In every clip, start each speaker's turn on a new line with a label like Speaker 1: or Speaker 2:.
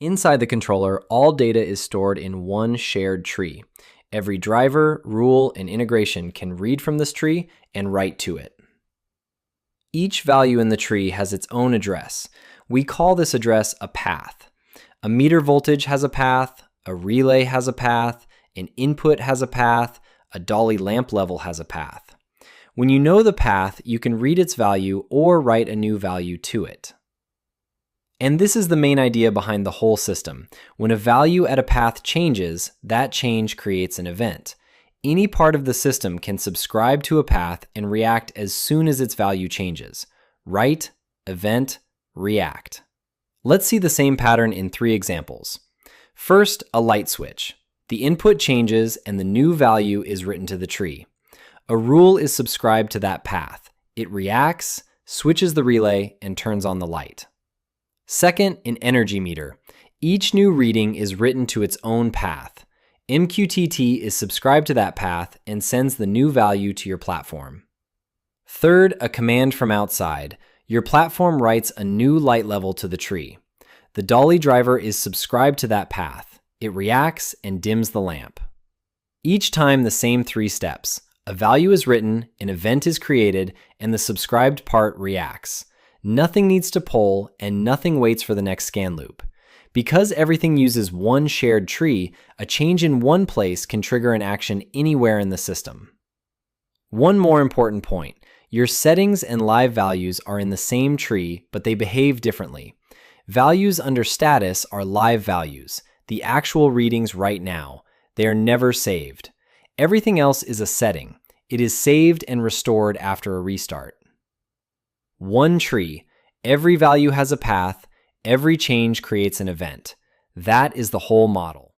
Speaker 1: Inside the controller, all data is stored in one shared tree. Every driver, rule, and integration can read from this tree and write to it. Each value in the tree has its own address. We call this address a path. A meter voltage has a path, a relay has a path, an input has a path, a dolly lamp level has a path. When you know the path, you can read its value or write a new value to it. And this is the main idea behind the whole system. When a value at a path changes, that change creates an event. Any part of the system can subscribe to a path and react as soon as its value changes. Write, event, react. Let's see the same pattern in 3 examples. First, a light switch. The input changes and the new value is written to the tree. A rule is subscribed to that path. It reacts, switches the relay, and turns on the light. Second, an energy meter. Each new reading is written to its own path. MQTT is subscribed to that path and sends the new value to your platform. Third, a command from outside. Your platform writes a new light level to the tree. The dolly driver is subscribed to that path. It reacts and dims the lamp. Each time the same 3 steps. A value is written, an event is created, and the subscribed part reacts. Nothing needs to poll, and nothing waits for the next scan loop. Because everything uses one shared tree, a change in one place can trigger an action anywhere in the system. One more important point. Your settings and live values are in the same tree, but they behave differently. Values under status are live values, the actual readings right now. They are never saved. Everything else is a setting. It is saved and restored after a restart. One tree. Every value has a path. Every change creates an event. That is the whole model.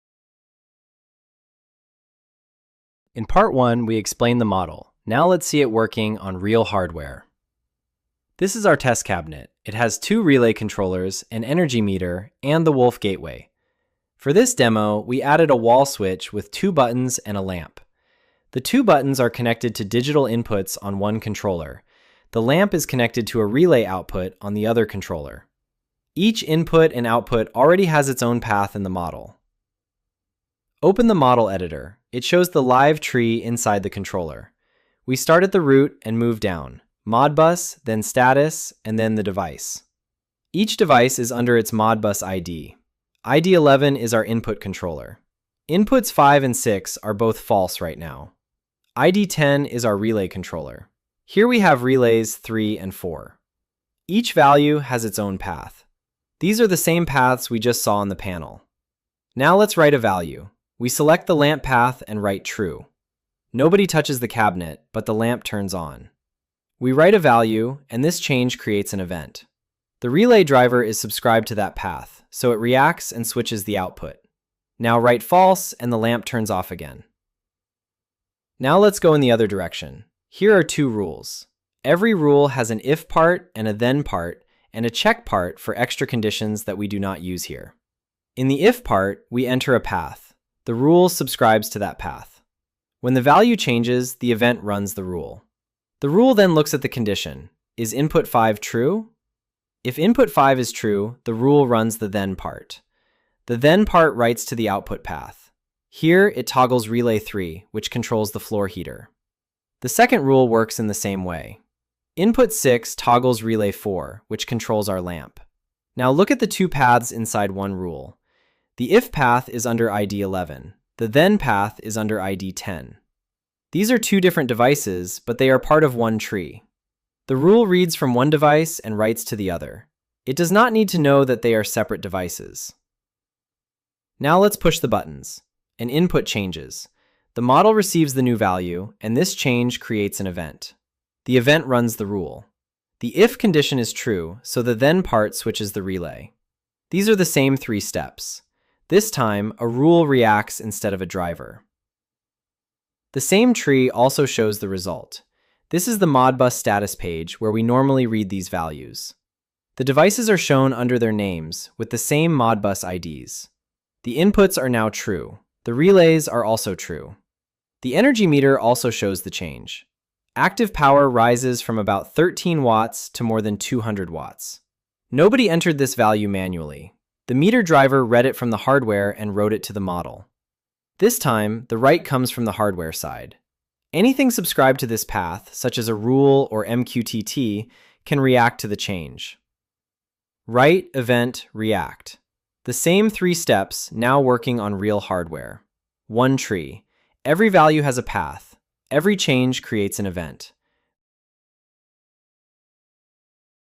Speaker 1: In part 1, we explained the model. Now let's see it working on real hardware. This is our test cabinet. It has 2 relay controllers, an energy meter, and the Wolf gateway. For this demo, we added a wall switch with 2 buttons and a lamp. The 2 buttons are connected to digital inputs on one controller. The lamp is connected to a relay output on the other controller. Each input and output already has its own path in the model. Open the model editor. It shows the live tree inside the controller. We start at the root and move down. Modbus, then status, and then the device. Each device is under its Modbus ID. ID 11 is our input controller. Inputs 5 and 6 are both false right now. ID 10 is our relay controller. Here we have relays 3 and 4. Each value has its own path. These are the same paths we just saw on the panel. Now let's write a value. We select the lamp path and write true. Nobody touches the cabinet, but the lamp turns on. We write a value, and this change creates an event. The relay driver is subscribed to that path, so it reacts and switches the output. Now write false, and the lamp turns off again. Now let's go in the other direction. Here are 2 rules. Every rule has an if part and a then part, and a check part for extra conditions that we do not use here. In the if part, we enter a path. The rule subscribes to that path. When the value changes, the event runs the rule. The rule then looks at the condition. Is input 5 true? If input 5 is true, the rule runs the then part. The then part writes to the output path. Here, it toggles relay 3, which controls the floor heater. The second rule works in the same way. Input 6 toggles relay 4, which controls our lamp. Now look at the 2 paths inside one rule. The if path is under ID 11. The then path is under ID 10. These are 2 different devices, but they are part of one tree. The rule reads from one device and writes to the other. It does not need to know that they are separate devices. Now let's push the buttons. An input changes. The model receives the new value, and this change creates an event. The event runs the rule. The if condition is true, so the then part switches the relay. These are the same 3 steps. This time, a rule reacts instead of a driver. The same tree also shows the result. This is the Modbus status page where we normally read these values. The devices are shown under their names with the same Modbus IDs. The inputs are now true. The relays are also true. The energy meter also shows the change. Active power rises from about 13 watts to more than 200 watts. Nobody entered this value manually. The meter driver read it from the hardware and wrote it to the model. This time, the write comes from the hardware side. Anything subscribed to this path, such as a rule or MQTT, can react to the change. Write, event, react. The same 3 steps, now working on real hardware. One tree. Every value has a path. Every change creates an event.